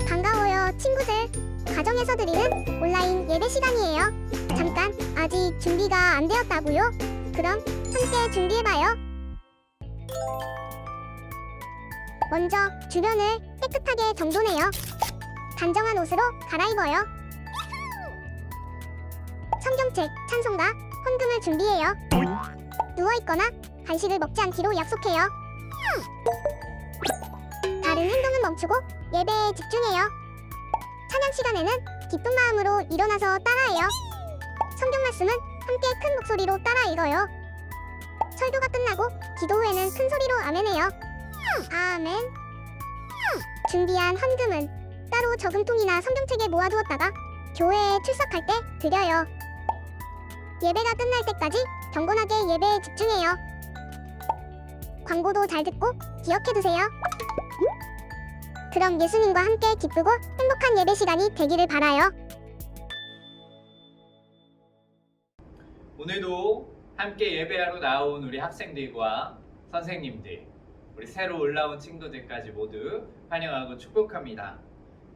반가워요, 친구들. 가정에서 드리는 온라인 예배 시간이에요. 잠깐, 아직 준비가 안 되었다고요? 그럼 함께 준비해봐요. 먼저 주변을 깨끗하게 정돈해요. 단정한 옷으로 갈아입어요. 성경책, 찬송가, 헌금을 준비해요. 누워있거나 간식을 먹지 않기로 약속해요. 다른 행동은 멈추고 예배에 집중해요. 찬양 시간에는 기쁜 마음으로 일어나서 따라해요. 성경 말씀은 함께 큰 목소리로 따라 읽어요. 설교가 끝나고 기도 후에는 큰 소리로 아멘해요. 아멘. 준비한 헌금은 따로 저금통이나 성경책에 모아두었다가 교회에 출석할 때 드려요. 예배가 끝날 때까지 경건하게 예배에 집중해요. 광고도 잘 듣고 기억해두세요. 그럼 예수님과 함께 기쁘고 행복한 예배 시간이 되기를 바라요. 오늘도 함께 예배하러 나온 우리 학생들과 선생님들, 우리 새로 올라온 친구들까지 모두 환영하고 축복합니다.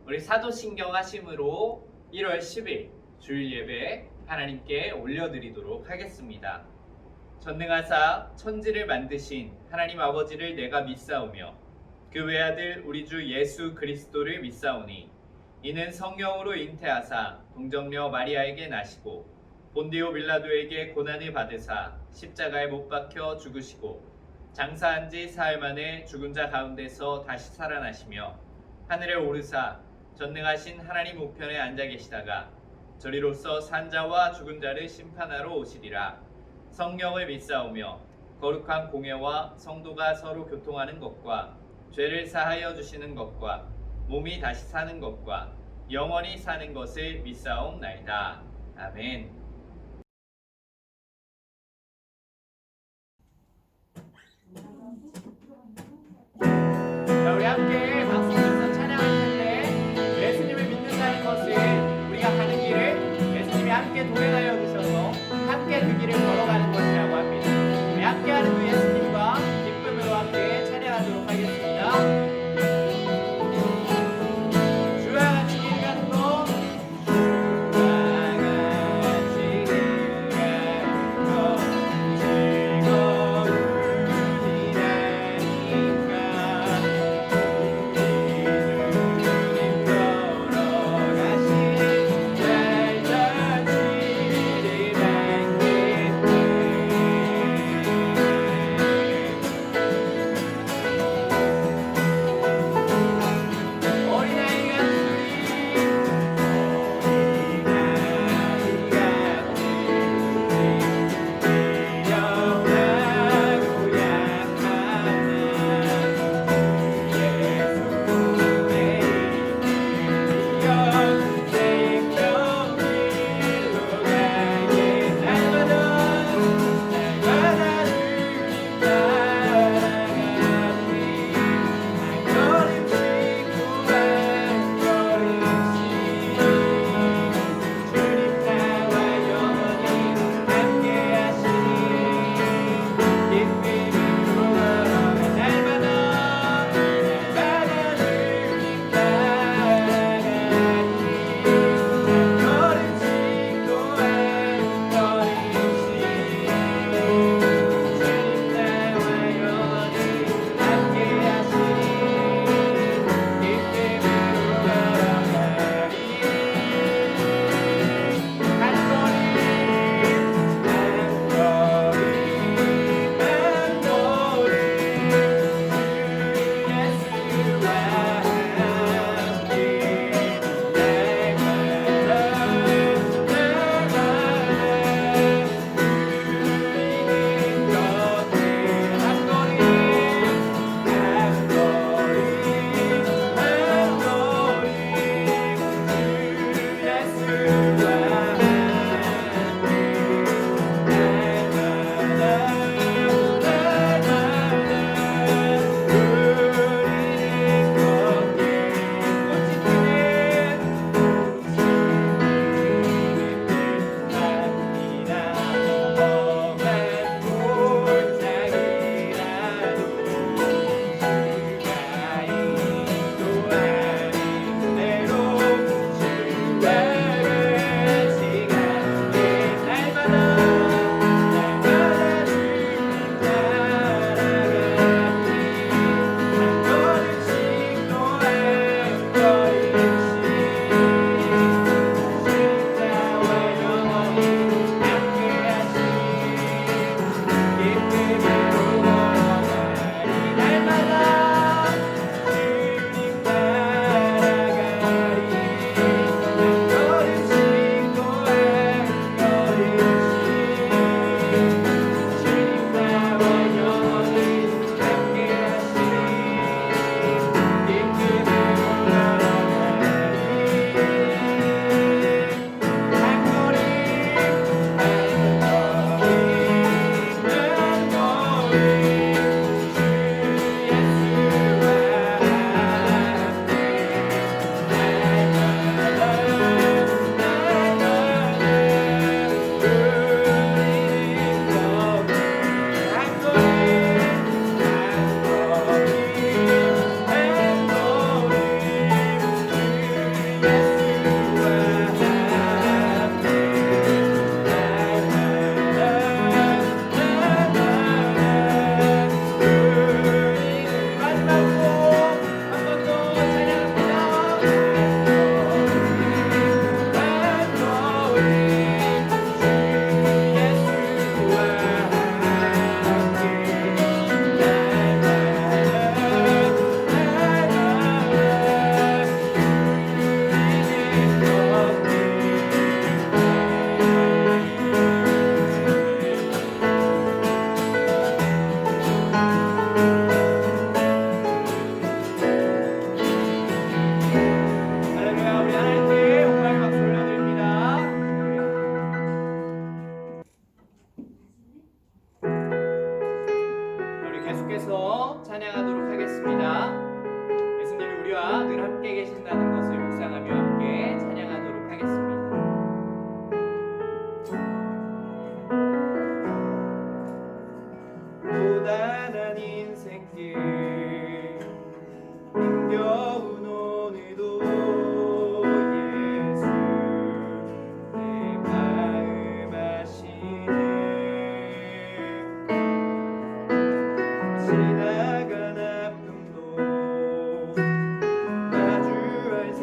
우리 사도신경 하심으로 1월 10일 주일 예배 하나님께 올려드리도록 하겠습니다. 전능하사 천지를 만드신 하나님 아버지를 내가 믿사오며 그 외아들 우리 주 예수 그리스도를 믿사오니 이는 성령으로 잉태하사 동정녀 마리아에게 나시고 본디오 빌라도에게 고난을 받으사 십자가에 못 박혀 죽으시고 장사한 지 사흘 만에 죽은 자 가운데서 다시 살아나시며 하늘에 오르사 전능하신 하나님 우편에 앉아 계시다가 저리로서 산 자와 죽은 자를 심판하러 오시리라. 성령을 믿사오며 거룩한 공예와 성도가 서로 교통하는 것과 죄를 사하여 주시는 것과 몸이 다시 사는 것과 영원히 사는 것을 믿사옵나이다. 아멘. 자, 우리 함께 박수 치면서 찬양할 텐데 예수님을 믿는다는 것은 우리가 가는 길을 예수님이 함께 동행하여 주셔서 함께 그 길을 걸어가는 것이라고 합니다. 우리 함께하는 그 예수님과 기쁨으로 함께 찬양하도록 하겠습니다. 주와 같이 길 가는 것, 주와 같이 찬양하도록 하겠습니다. 예수님이 우리와 늘 함께 계신다는 것을 묵상하며 함께 찬양하도록 하겠습니다. 고단한 인생길 힘겨운 오늘도 예수 내 마음 아시네. 지나간 아픔도 마주할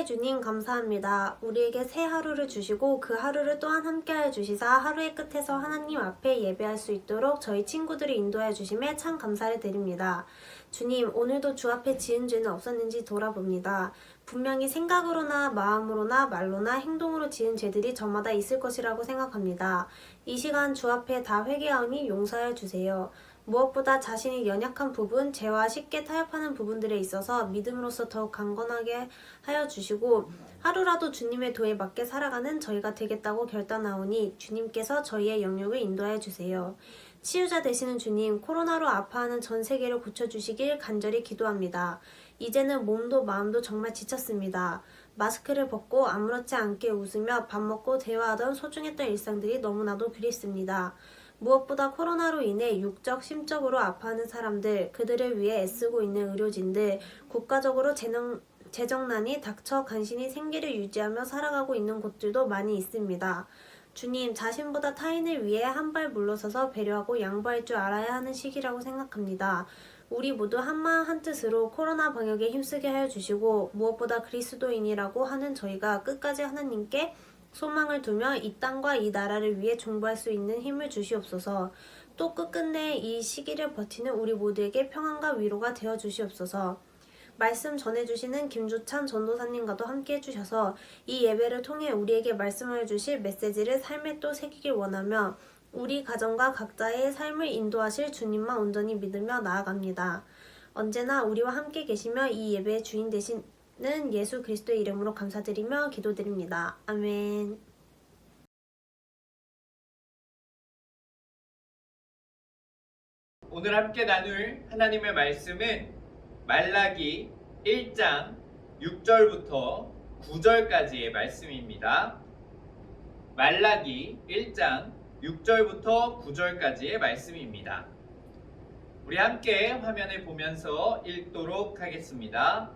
사랑의 주님 감사합니다. 우리에게 새 하루를 주시고 그 하루를 또한 함께하여 주시사 하루의 끝에서 하나님 앞에 예배할 수 있도록 저희 친구들을 인도하여 주심에 참 감사를 드립니다. 주님, 오늘도 주 앞에 지은 죄는 없었는지 돌아봅니다. 분명히 생각으로나 마음으로나 말로나 행동으로 지은 죄들이 저마다 있을 것이라고 생각합니다. 이 시간 주 앞에 다 회개하오니 용서하여 주세요. 무엇보다 자신이 연약한 부분, 죄와 쉽게 타협하는 부분들에 있어서 믿음으로써 더욱 강건하게 하여 주시고 하루라도 주님의 도에 맞게 살아가는 저희가 되겠다고 결단하오니 주님께서 저희의 영역을 인도하여 주세요. 치유자 되시는 주님, 코로나로 아파하는 전 세계를 고쳐주시길 간절히 기도합니다. 이제는 몸도 마음도 정말 지쳤습니다. 마스크를 벗고 아무렇지 않게 웃으며 밥 먹고 대화하던 소중했던 일상들이 너무나도 그립습니다. 무엇보다 코로나로 인해 육적, 심적으로 아파하는 사람들, 그들을 위해 애쓰고 있는 의료진들, 국가적으로 재정난이 닥쳐 간신히 생계를 유지하며 살아가고 있는 곳들도 많이 있습니다. 주님, 자신보다 타인을 위해 한 발 물러서서 배려하고 양보할 줄 알아야 하는 시기라고 생각합니다. 우리 모두 한마음 한뜻으로 코로나 방역에 힘쓰게 하여 주시고 무엇보다 그리스도인이라고 하는 저희가 끝까지 하나님께 소망을 두며 이 땅과 이 나라를 위해 존버할 수 있는 힘을 주시옵소서. 또 끝끝내 이 시기를 버티는 우리 모두에게 평안과 위로가 되어 주시옵소서. 말씀 전해주시는 김주찬 전도사님과도 함께 해주셔서 이 예배를 통해 우리에게 말씀을 주실 메시지를 삶에 또 새기길 원하며 우리 가정과 각자의 삶을 인도하실 주님만 온전히 믿으며 나아갑니다. 언제나 우리와 함께 계시며 이 예배의 주인 되시는 예수 그리스도의 이름으로 감사드리며 기도드립니다. 아멘. 오늘 함께 나눌 하나님의 말씀은 말라기 1장 6절부터 9절까지의 말씀입니다. 말라기 1장 6절부터 9절까지의 말씀입니다. 우리 함께 화면을 보면서 읽도록 하겠습니다.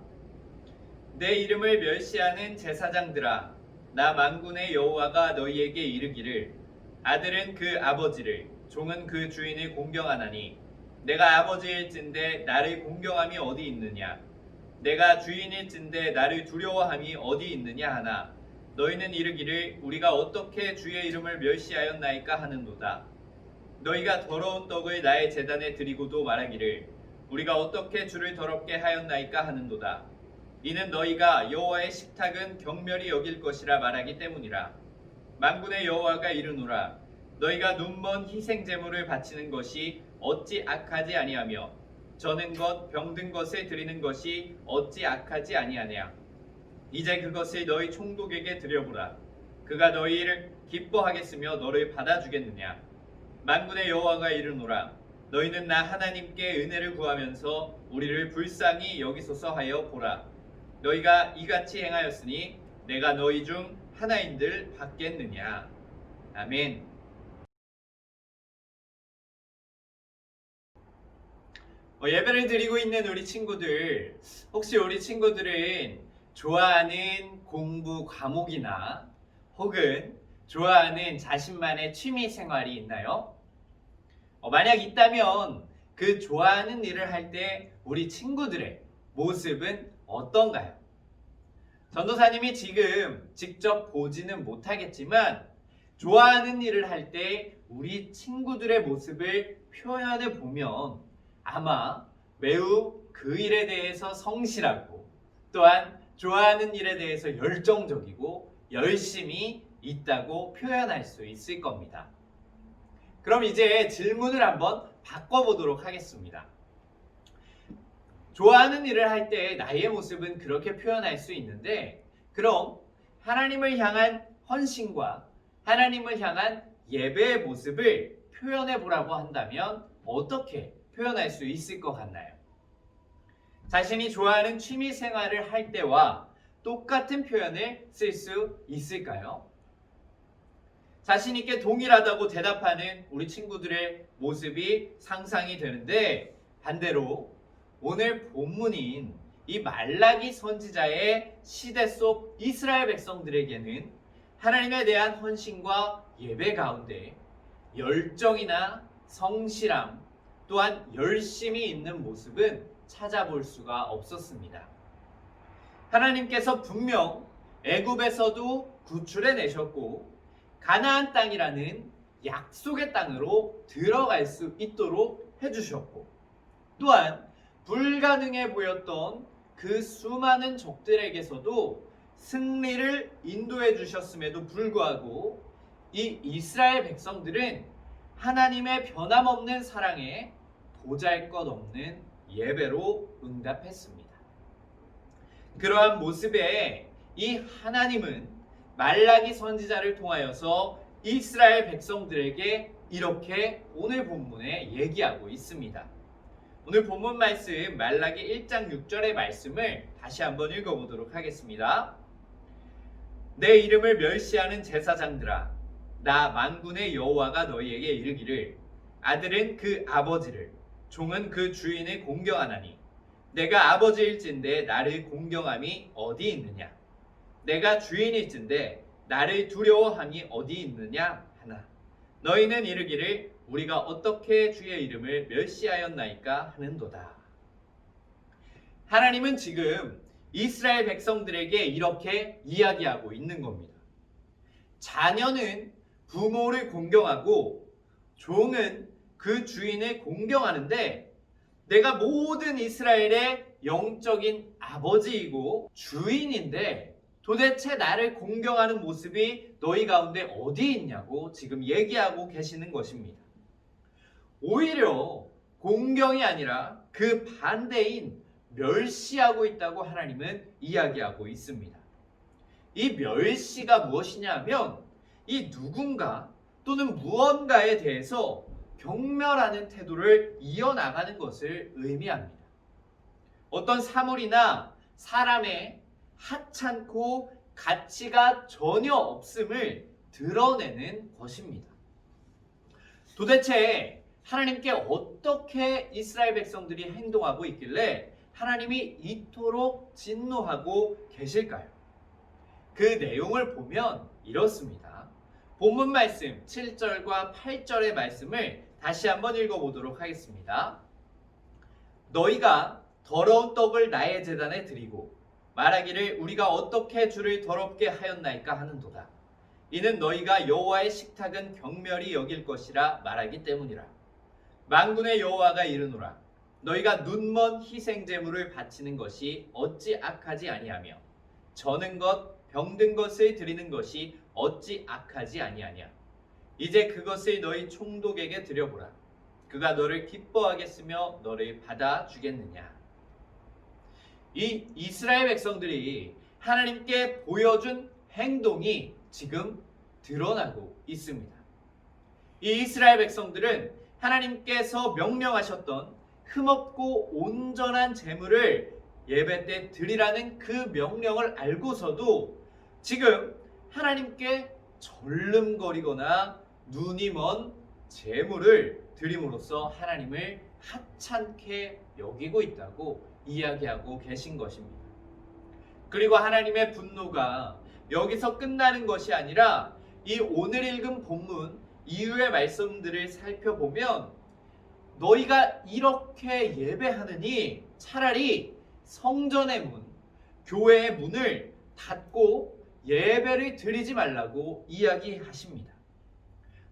내 이름을 멸시하는 제사장들아, 나 만군의 여호와가 너희에게 이르기를 아들은 그 아버지를, 종은 그 주인을 공경하나니 내가 아버지일진데 나를 공경함이 어디 있느냐? 내가 주인일진데 나를 두려워함이 어디 있느냐 하나 너희는 이르기를 우리가 어떻게 주의 이름을 멸시하였나이까 하는도다. 너희가 더러운 떡을 나의 제단에 드리고도 말하기를 우리가 어떻게 주를 더럽게 하였나이까 하는도다. 이는 너희가 여호와의 식탁은 경멸히 여길 것이라 말하기 때문이라. 만군의 여호와가 이르노라. 너희가 눈먼 희생 제물을 바치는 것이 어찌 악하지 아니하며 저는 것 병든 것을 드리는 것이 어찌 악하지 아니하냐. 이제 그것을 너희 총독에게 드려보라. 그가 너희를 기뻐하겠으며 너를 받아주겠느냐. 만군의 여호와가 이르노라. 너희는 나 하나님께 은혜를 구하면서 우리를 불쌍히 여기소서 하여 보라. 너희가 이같이 행하였으니 내가 너희 중 하나인들 받겠느냐. 아멘. 예배를 드리고 있는 우리 친구들, 혹시 우리 친구들은 좋아하는 공부 과목이나 혹은 좋아하는 자신만의 취미 생활이 있나요? 만약 있다면 그 좋아하는 일을 할 때 우리 친구들의 모습은 어떤가요? 전도사님이 지금 직접 보지는 못하겠지만 좋아하는 일을 할 때 우리 친구들의 모습을 표현해 보면 아마 매우 그 일에 대해서 성실하고 또한 좋아하는 일에 대해서 열정적이고 열심히 있다고 표현할 수 있을 겁니다. 그럼 이제 질문을 한번 바꿔보도록 하겠습니다. 좋아하는 일을 할 때 나의 모습은 그렇게 표현할 수 있는데 그럼 하나님을 향한 헌신과 하나님을 향한 예배의 모습을 표현해 보라고 한다면 어떻게 표현할 수 있을 것 같나요? 자신이 좋아하는 취미 생활을 할 때와 똑같은 표현을 쓸 수 있을까요? 자신 있게 동일하다고 대답하는 우리 친구들의 모습이 상상이 되는데 반대로 오늘 본문인 이 말라기 선지자의 시대 속 이스라엘 백성들에게는 하나님에 대한 헌신과 예배 가운데 열정이나 성실함 또한 열심히 있는 모습은 찾아볼 수가 없었습니다. 하나님께서 분명 애굽에서도 구출해 내셨고 가나안 땅이라는 약속의 땅으로 들어갈 수 있도록 해주셨고, 또한 불가능해 보였던 그 수많은 적들에게서도 승리를 인도해 주셨음에도 불구하고 이 이스라엘 백성들은 하나님의 변함없는 사랑에 보잘것없는 예배로 응답했습니다. 그러한 모습에 이 하나님은 말라기 선지자를 통하여서 이스라엘 백성들에게 이렇게 오늘 본문에 얘기하고 있습니다. 오늘 본문 말씀 말라기 1장 6절의 말씀을 다시 한번 읽어보도록 하겠습니다. 내 이름을 멸시하는 제사장들아, 나 만군의 여호와가 너희에게 이르기를 아들은 그 아버지를, 종은 그 주인을 공경하나니 내가 아버지일진데 나를 공경함이 어디 있느냐? 내가 주인일진데 나를 두려워함이 어디 있느냐 하나. 너희는 이르기를 우리가 어떻게 주의 이름을 멸시하였나이까 하는도다. 하나님은 지금 이스라엘 백성들에게 이렇게 이야기하고 있는 겁니다. 자녀는 부모를 공경하고 종은 그 주인을 공경하는데 내가 모든 이스라엘의 영적인 아버지이고 주인인데 도대체 나를 공경하는 모습이 너희 가운데 어디 있냐고 지금 얘기하고 계시는 것입니다. 오히려 공경이 아니라 그 반대인 멸시하고 있다고 하나님은 이야기하고 있습니다. 이 멸시가 무엇이냐 하면 이 누군가 또는 무언가에 대해서 경멸하는 태도를 이어나가는 것을 의미합니다. 어떤 사물이나 사람의 하찮고 가치가 전혀 없음을 드러내는 것입니다. 도대체 하나님께 어떻게 이스라엘 백성들이 행동하고 있길래 하나님이 이토록 진노하고 계실까요? 그 내용을 보면 이렇습니다. 본문 말씀 7절과 8절의 말씀을 다시 한번 읽어보도록 하겠습니다. 너희가 더러운 떡을 나의 제단에 드리고 말하기를 우리가 어떻게 주를 더럽게 하였나이까 하는도다. 이는 너희가 여호와의 식탁은 경멸히 여길 것이라 말하기 때문이라. 만군의 여호와가 이르노라. 너희가 눈먼 희생 제물을 바치는 것이 어찌 악하지 아니하며 저는 것 병든 것을 드리는 것이 어찌 악하지 아니하냐. 이제 그것을 너희 총독에게 드려보라. 그가 너를 기뻐하겠으며 너를 받아주겠느냐. 이 이스라엘 백성들이 하나님께 보여준 행동이 지금 드러나고 있습니다. 이 이스라엘 백성들은 하나님께서 명령하셨던 흠없고 온전한 제물을 예배 때 드리라는 그 명령을 알고서도 지금 하나님께 절름거리거나 눈이 먼 제물을 드림으로써 하나님을 하찮게 여기고 있다고 이야기하고 계신 것입니다. 그리고 하나님의 분노가 여기서 끝나는 것이 아니라 이 오늘 읽은 본문 이후의 말씀들을 살펴보면 너희가 이렇게 예배하느니 차라리 성전의 문, 교회의 문을 닫고 예배를 드리지 말라고 이야기하십니다.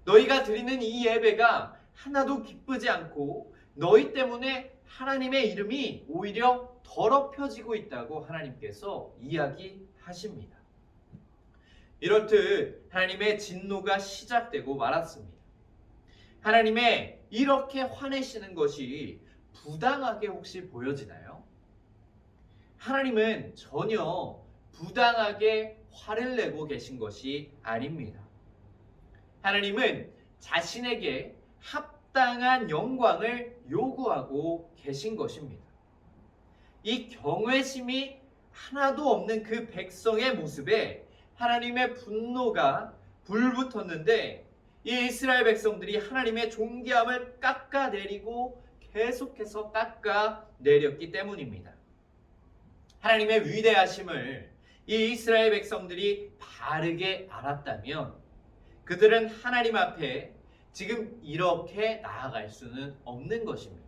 너희가 드리는 이 예배가 하나도 기쁘지 않고 너희 때문에 하나님의 이름이 오히려 더럽혀지고 있다고 하나님께서 이야기하십니다. 이렇듯 하나님의 진노가 시작되고 말았습니다. 하나님의 이렇게 화내시는 것이 부당하게 혹시 보여지나요? 하나님은 전혀 부당하게 화를 내고 계신 것이 아닙니다. 하나님은 자신에게 합당한 영광을 요구하고 계신 것입니다. 이 경외심이 하나도 없는 그 백성의 모습에 하나님의 분노가 불붙었는데 이 이스라엘 백성들이 하나님의 존귀함을 깎아내리고 계속해서 깎아내렸기 때문입니다. 하나님의 위대하심을 이 이스라엘 백성들이 바르게 알았다면 그들은 하나님 앞에 지금 이렇게 나아갈 수는 없는 것입니다.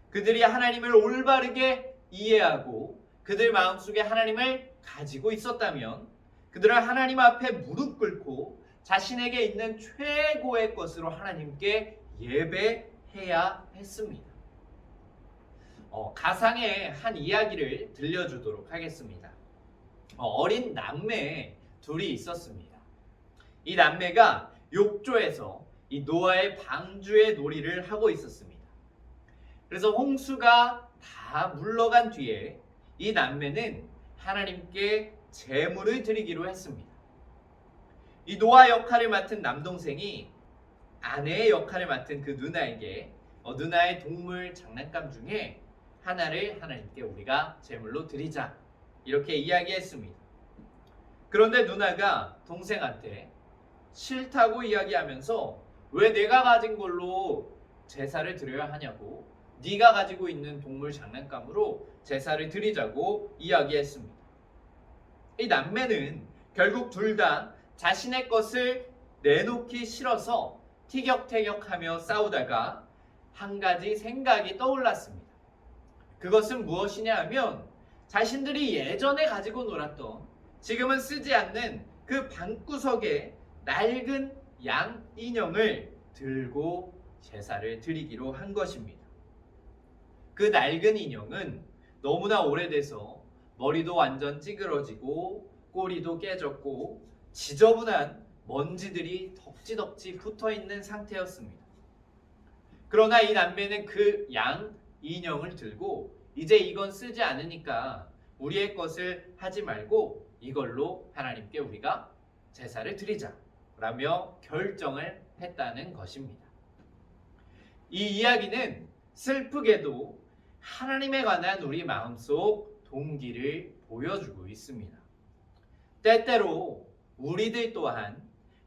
그들이 하나님을 올바르게 이해하고 그들 마음속에 하나님을 가지고 있었다면 그들은 하나님 앞에 무릎 꿇고 자신에게 있는 최고의 것으로 하나님께 예배해야 했습니다. 가상의 한 이야기를 들려주도록 하겠습니다. 어린 남매 둘이 있었습니다. 이 남매가 욕조에서 이 노아의 방주의 놀이를 하고 있었습니다. 그래서 홍수가 다 물러간 뒤에 이 남매는 하나님께 제물을 드리기로 했습니다. 이 노아 역할을 맡은 남동생이 아내의 역할을 맡은 그 누나에게 누나의 동물 장난감 중에 하나를 하나님께 우리가 제물로 드리자 이렇게 이야기했습니다. 그런데 누나가 동생한테 싫다고 이야기하면서 왜 내가 가진 걸로 제사를 드려야 하냐고 네가 가지고 있는 동물 장난감으로 제사를 드리자고 이야기했습니다. 이 남매는 결국 둘 다 자신의 것을 내놓기 싫어서 티격태격하며 싸우다가 한 가지 생각이 떠올랐습니다. 그것은 무엇이냐 하면 자신들이 예전에 가지고 놀았던 지금은 쓰지 않는 그 방구석에 낡은 양 인형을 들고 제사를 드리기로 한 것입니다. 그 낡은 인형은 너무나 오래돼서 머리도 완전 찌그러지고 꼬리도 깨졌고 지저분한 먼지들이 덕지덕지 붙어있는 상태였습니다. 그러나 이 남매는 그 양 인형을 들고 이제 이건 쓰지 않으니까 우리의 것을 하지 말고 이걸로 하나님께 우리가 제사를 드리자 라며 결정을 했다는 것입니다. 이 이야기는 슬프게도 하나님에 관한 우리 마음속 동기를 보여주고 있습니다. 때때로 우리들 또한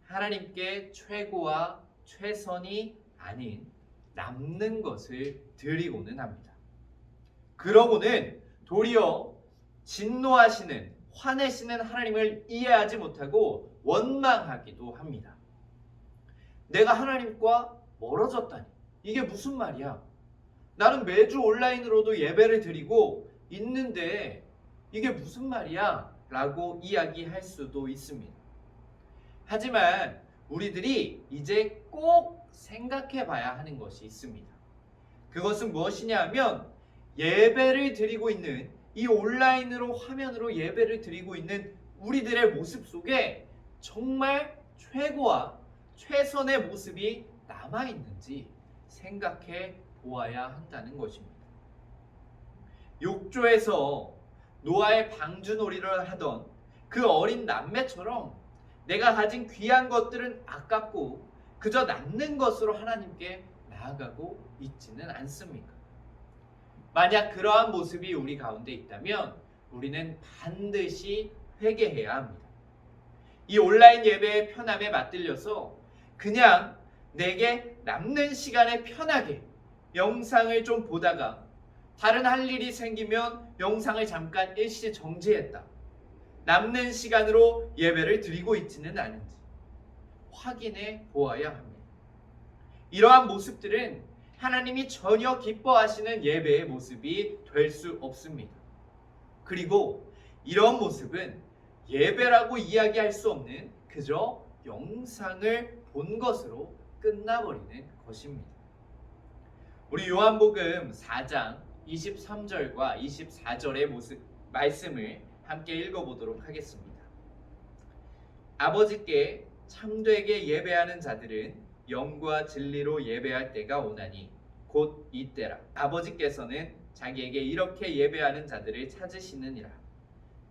하나님께 최고와 최선이 아닌 남는 것을 드리고는 합니다. 그러고는 도리어 진노하시는, 화내시는 하나님을 이해하지 못하고 원망하기도 합니다. 내가 하나님과 멀어졌다니 이게 무슨 말이야? 나는 매주 온라인으로도 예배를 드리고 있는데 이게 무슨 말이야? 라고 이야기할 수도 있습니다. 하지만 우리들이 이제 꼭 생각해 봐야 하는 것이 있습니다. 그것은 무엇이냐 하면 예배를 드리고 있는 이 온라인으로 화면으로 예배를 드리고 있는 우리들의 모습 속에 정말 최고와 최선의 모습이 남아있는지 생각해 보아야 한다는 것입니다. 욕조에서 노아의 방주놀이를 하던 그 어린 남매처럼 내가 가진 귀한 것들은 아깝고 그저 남는 것으로 하나님께 나아가고 있지는 않습니까? 만약 그러한 모습이 우리 가운데 있다면 우리는 반드시 회개해야 합니다. 이 온라인 예배의 편함에 맞들려서 그냥 내게 남는 시간에 편하게 영상을 좀 보다가 다른 할 일이 생기면 영상을 잠깐 일시 정지했다. 남는 시간으로 예배를 드리고 있지는 않은지 확인해 보아야 합니다. 이러한 모습들은 하나님이 전혀 기뻐하시는 예배의 모습이 될 수 없습니다. 그리고 이런 모습은 예배라고 이야기할 수 없는 그저 영상을 본 것으로 끝나버리는 것입니다. 우리 요한복음 4장 23절과 24절의 말씀을 함께 읽어보도록 하겠습니다. 아버지께 참되게 예배하는 자들은 영과 진리로 예배할 때가 오나니 곧 이때라. 아버지께서는 자기에게 이렇게 예배하는 자들을 찾으시느니라.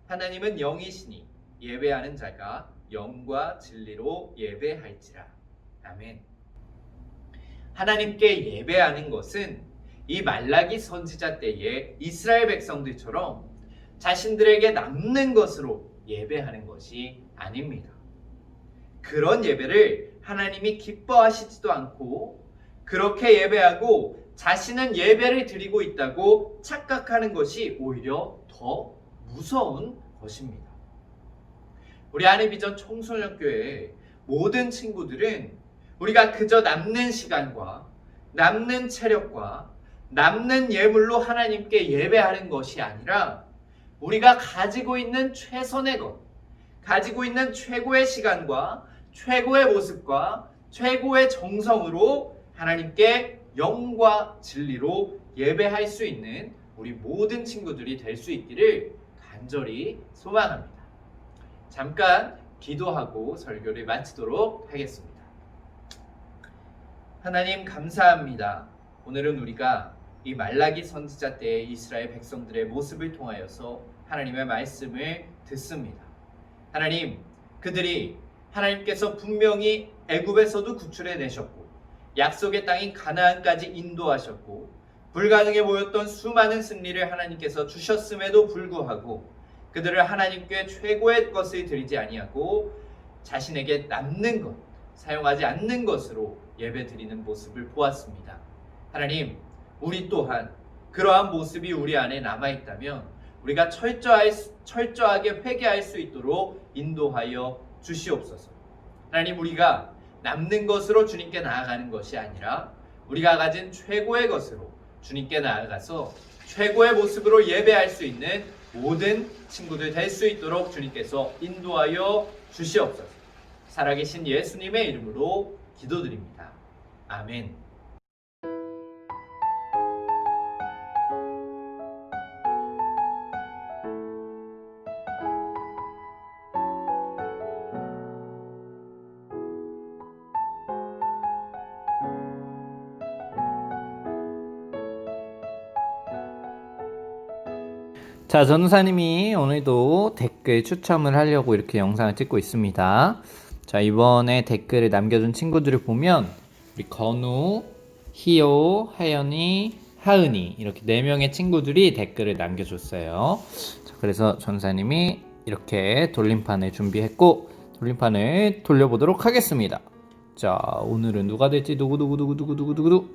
하나님은 영이시니 예배하는 자가 영과 진리로 예배할지라. 아멘. 하나님께 예배하는 것은 이 말라기 선지자 때의 이스라엘 백성들처럼 자신들에게 남는 것으로 예배하는 것이 아닙니다. 그런 예배를 하나님이 기뻐하시지도 않고 그렇게 예배하고 자신은 예배를 드리고 있다고 착각하는 것이 오히려 더 무서운 것입니다. 우리 한일비전 청소년교회 모든 친구들은 우리가 그저 남는 시간과 남는 체력과 남는 예물로 하나님께 예배하는 것이 아니라 우리가 가지고 있는 최선의 것, 가지고 있는 최고의 시간과 최고의 모습과 최고의 정성으로 하나님께 영과 진리로 예배할 수 있는 우리 모든 친구들이 될 수 있기를 간절히 소망합니다. 잠깐 기도하고 설교를 마치도록 하겠습니다. 하나님 감사합니다. 오늘은 우리가 이 말라기 선지자 때의 이스라엘 백성들의 모습을 통하여서 하나님의 말씀을 듣습니다. 하나님, 그들이 하나님께서 분명히 애굽에서도 구출해 내셨고 약속의 땅인 가나안까지 인도하셨고 불가능해 보였던 수많은 승리를 하나님께서 주셨음에도 불구하고 그들을 하나님께 최고의 것을 드리지 아니하고 자신에게 남는 것, 사용하지 않는 것으로 예배 드리는 모습을 보았습니다. 하나님, 우리 또한 그러한 모습이 우리 안에 남아있다면 우리가 철저하게 회개할 수 있도록 인도하여 주시옵소서. 하나님, 우리가 남는 것으로 주님께 나아가는 것이 아니라 우리가 가진 최고의 것으로 주님께 나아가서 최고의 모습으로 예배할 수 있는 모든 친구들 될 수 있도록 주님께서 인도하여 주시옵소서. 살아계신 예수님의 이름으로 기도드립니다. 아멘. 자, 전우사님이 오늘도 댓글 추첨을 하려고 이렇게 영상을 찍고 있습니다. 자, 이번에 댓글을 남겨준 친구들을 보면 우리 건우, 희요, 하연이, 하은이 이렇게 4명의 친구들이 댓글을 남겨줬어요. 자, 그래서 전우사님이 이렇게 돌림판을 준비했고 돌림판을 돌려보도록 하겠습니다. 자, 오늘은 누가 될지 누구.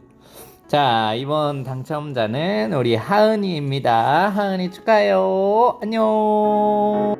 자, 이번 당첨자는 우리 하은이입니다. 하은이 축하해요. 안녕.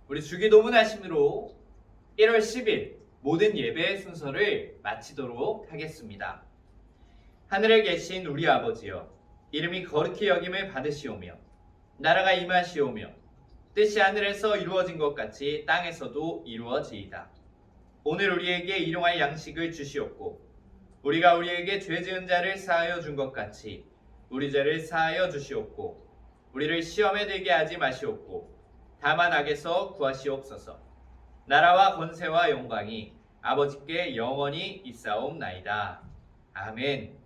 우리 주기도문 하심으로 1월 10일 모든 예배의 순서를 마치도록 하겠습니다. 하늘에 계신 우리 아버지여, 이름이 거룩히 여김을 받으시오며 나라가 임하시오며 뜻이 하늘에서 이루어진 것 같이 땅에서도 이루어지이다. 오늘 우리에게 일용할 양식을 주시옵고 우리가 우리에게 죄 지은 자를 사하여 준 것 같이 우리 죄를 사하여 주시옵고 우리를 시험에 들게 하지 마시옵고 다만 악에서 구하시옵소서. 나라와 권세와 영광이 아버지께 영원히 있사옵나이다. 아멘.